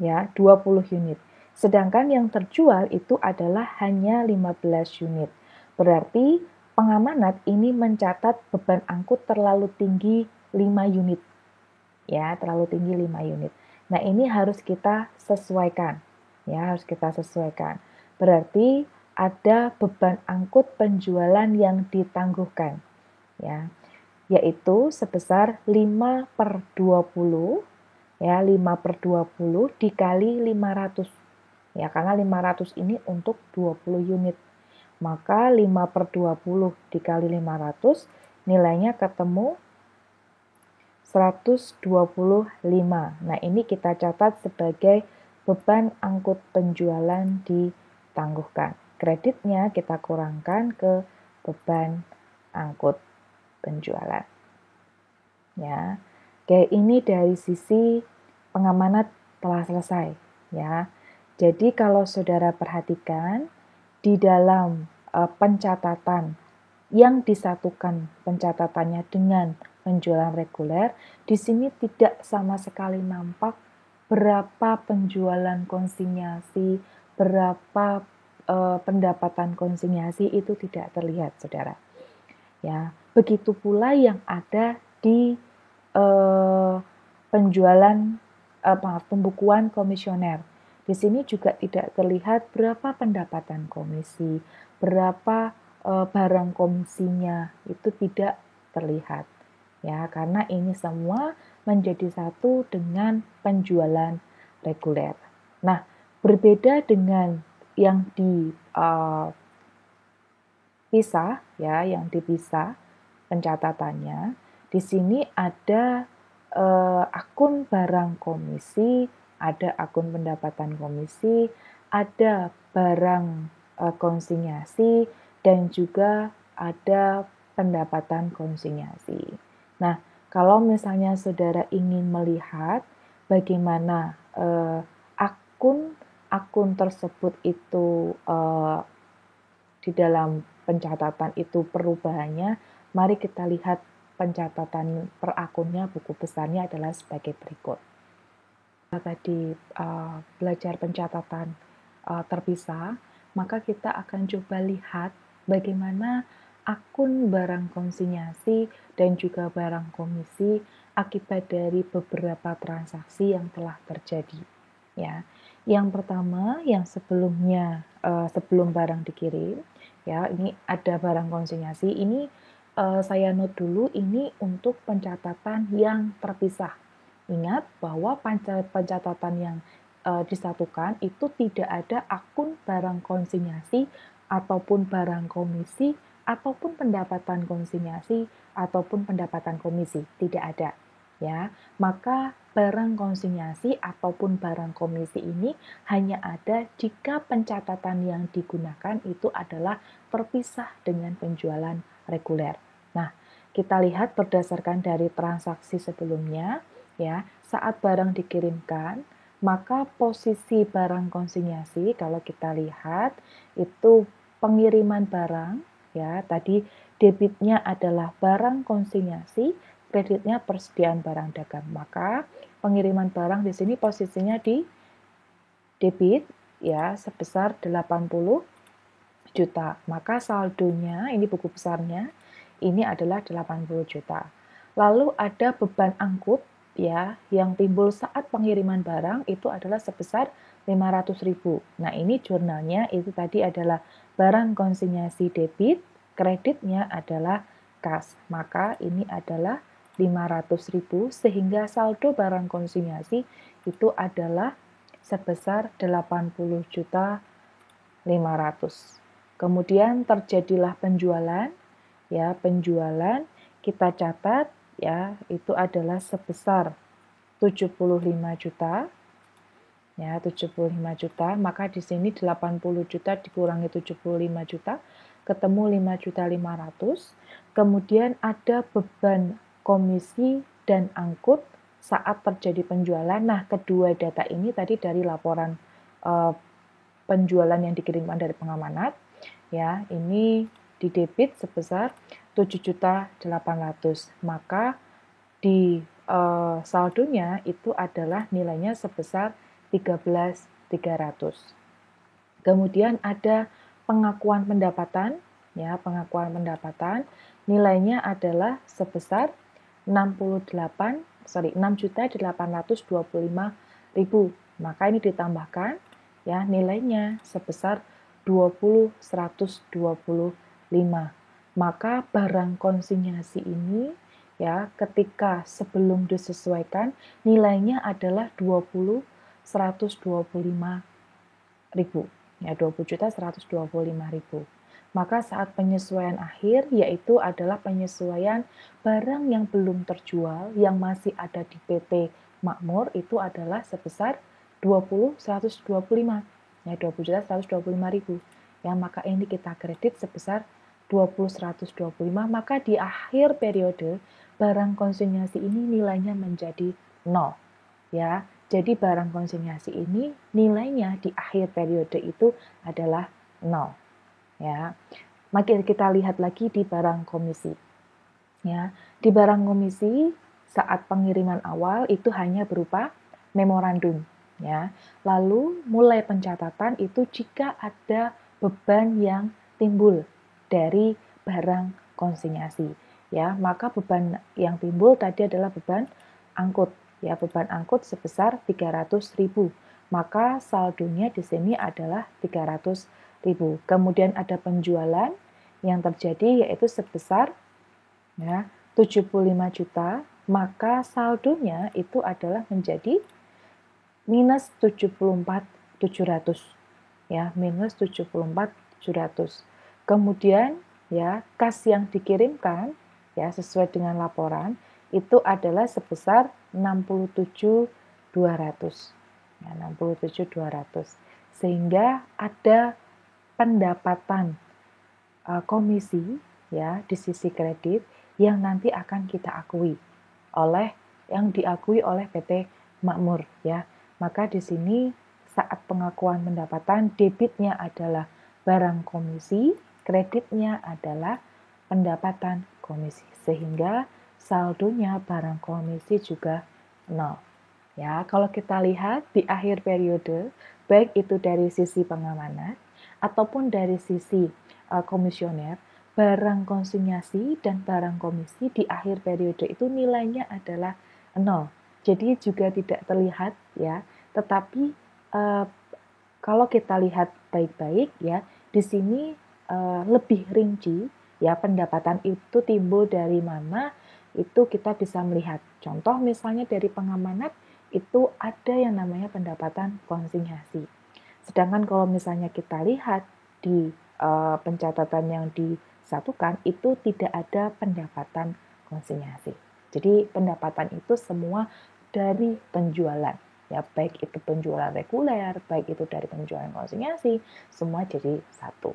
ya, 20 unit. Sedangkan yang terjual itu adalah hanya 15 unit. Berarti pengamanat ini mencatat beban angkut terlalu tinggi 5 unit. Ya, terlalu tinggi 5 unit. Nah, ini harus kita sesuaikan. Ya, harus kita sesuaikan. Berarti ada beban angkut penjualan yang ditangguhkan. Ya. yaitu sebesar 5/20, ya, 5/20 dikali 500. Ya, karena 500 ini untuk 20 unit. Maka 5/20 dikali 500 nilainya ketemu 125. Nah, ini kita catat sebagai beban angkut penjualan ditangguhkan. Kreditnya kita kurangkan ke beban angkut penjualan. Ya. Oke, ini dari sisi pengamanat telah selesai, ya. Jadi kalau saudara perhatikan di dalam pencatatan yang disatukan pencatatannya dengan penjualan reguler, di sini tidak sama sekali nampak berapa penjualan konsinyasi, berapa pendapatan konsinyasi itu tidak terlihat, saudara. Ya, begitu pula yang ada di pembukuan komisioner. Di sini juga tidak terlihat berapa pendapatan komisi, berapa barang komisinya, itu tidak terlihat. Ya, karena ini semua menjadi satu dengan penjualan reguler. Nah, berbeda dengan yang dipisah, ya, yang dipisah pencatatannya. Di sini ada akun barang komisi, ada akun pendapatan komisi, ada barang konsinyasi, dan juga ada pendapatan konsinyasi. Nah, kalau misalnya saudara ingin melihat bagaimana akun tersebut itu di dalam pencatatan itu perubahannya, mari kita lihat pencatatan per akunnya, buku besarnya adalah sebagai berikut. Tadi belajar pencatatan terpisah, maka kita akan coba lihat bagaimana akun barang konsinyasi dan juga barang komisi akibat dari beberapa transaksi yang telah terjadi. Ya, yang pertama, yang sebelumnya sebelum barang dikirim, ya, ini ada barang konsinyasi. Ini saya note dulu, ini untuk pencatatan yang terpisah. Ingat bahwa pencatatan yang disatukan itu tidak ada akun barang konsinyasi ataupun barang komisi ataupun pendapatan konsinyasi ataupun pendapatan komisi, tidak ada. Ya, maka barang konsinyasi ataupun barang komisi ini hanya ada jika pencatatan yang digunakan itu adalah terpisah dengan penjualan reguler. Nah, kita lihat berdasarkan dari transaksi sebelumnya, ya, saat barang dikirimkan, maka posisi barang konsinyasi kalau kita lihat itu pengiriman barang, ya, tadi debitnya adalah barang konsinyasi, kreditnya persediaan barang dagang. Maka pengiriman barang di sini posisinya di debit, ya, sebesar 80 juta. Maka saldonya, ini buku besarnya, ini adalah 80 juta. Lalu ada beban angkut, ya, yang timbul saat pengiriman barang itu adalah sebesar 500.000. Nah, ini jurnalnya itu tadi adalah barang konsinyasi debit, kreditnya adalah kas. Maka ini adalah 500.000 sehingga saldo barang konsinyasi itu adalah sebesar 80 juta 500. Kemudian terjadilah penjualan, ya, penjualan kita catat, ya, itu adalah sebesar 75 juta. Ya, 75 juta, maka di sini 80 juta dikurangi 75 juta, ketemu 5.500.000. Kemudian ada beban komisi dan angkut saat terjadi penjualan. Nah, kedua data ini tadi dari laporan penjualan yang dikirimkan dari pengamanat, ya, ini di debit sebesar 7.800.000. Maka di saldonya itu adalah nilainya sebesar 13.300. Kemudian ada pengakuan pendapatan, ya, pengakuan pendapatan nilainya adalah sebesar 6.825.000. Maka ini ditambahkan, ya, nilainya sebesar 20.125. Maka barang konsinyasi ini ya, ketika sebelum disesuaikan nilainya adalah 20.125.000, ya 20.125.000. Maka saat penyesuaian akhir yaitu adalah penyesuaian barang yang belum terjual yang masih ada di PT Makmur itu adalah sebesar 20.125, ya 20.125.000. Ya, maka ini kita kredit sebesar 20.125, maka di akhir periode barang konsinyasi ini nilainya menjadi 0, ya. Jadi barang konsinyasi ini nilainya di akhir periode itu adalah 0, ya. Mari kita lihat lagi di barang komisi. Ya, di barang komisi saat pengiriman awal itu hanya berupa memorandum, ya. Lalu mulai pencatatan itu jika ada beban yang timbul dari barang konsinyasi, ya. Maka beban yang timbul tadi adalah beban angkut, ya, beban angkut sebesar 300.000. Maka saldonya di sini adalah 300.000. Kemudian ada penjualan yang terjadi yaitu sebesar, ya, 75 juta, maka saldonya itu adalah menjadi minus 74.700, ya, minus 74.700. Kemudian, ya, kas yang dikirimkan, ya, sesuai dengan laporan itu adalah sebesar 67.200, ya, 67.200. Sehingga ada pendapatan komisi, ya, di sisi kredit yang nanti akan kita akui yang diakui oleh PT Makmur, ya. Maka di sini saat pengakuan pendapatan debitnya adalah barang komisi, kreditnya adalah pendapatan komisi, sehingga saldonya barang komisi juga 0. Ya, kalau kita lihat di akhir periode, baik itu dari sisi pengamanan ataupun dari sisi komisioner, barang konsinyasi dan barang komisi di akhir periode itu nilainya adalah 0. Jadi juga tidak terlihat, ya, tetapi kalau kita lihat baik-baik, ya, di sini lebih rinci, ya, pendapatan itu timbul dari mana itu kita bisa melihat. Contoh misalnya dari pengamanan itu ada yang namanya pendapatan konsinyasi. Sedangkan kalau misalnya kita lihat di pencatatan yang disatukan itu tidak ada pendapatan konsinyasi. Jadi pendapatan itu semua dari penjualan, ya, baik itu penjualan reguler, baik itu dari penjualan konsinyasi, semua jadi satu,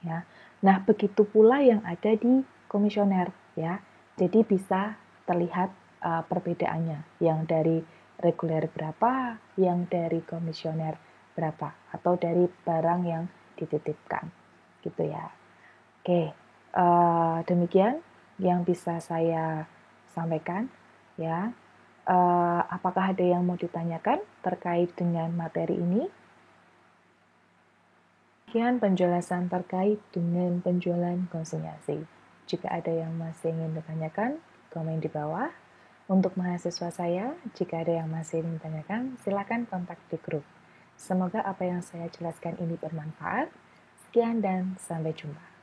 ya. Nah, begitu pula yang ada di komisioner, ya. Jadi bisa terlihat perbedaannya, yang dari reguler berapa, yang dari komisioner berapa, atau dari barang yang dititipkan, gitu ya. Oke, demikian yang bisa saya sampaikan, ya. Apakah ada yang mau ditanyakan terkait dengan materi ini? Sekian penjelasan terkait dengan penjualan konsinyasi. Jika ada yang masih ingin ditanyakan, komen di bawah. Untuk mahasiswa saya, jika ada yang masih ingin ditanyakan, silakan kontak di grup. Semoga apa yang saya jelaskan ini bermanfaat. Sekian dan sampai jumpa.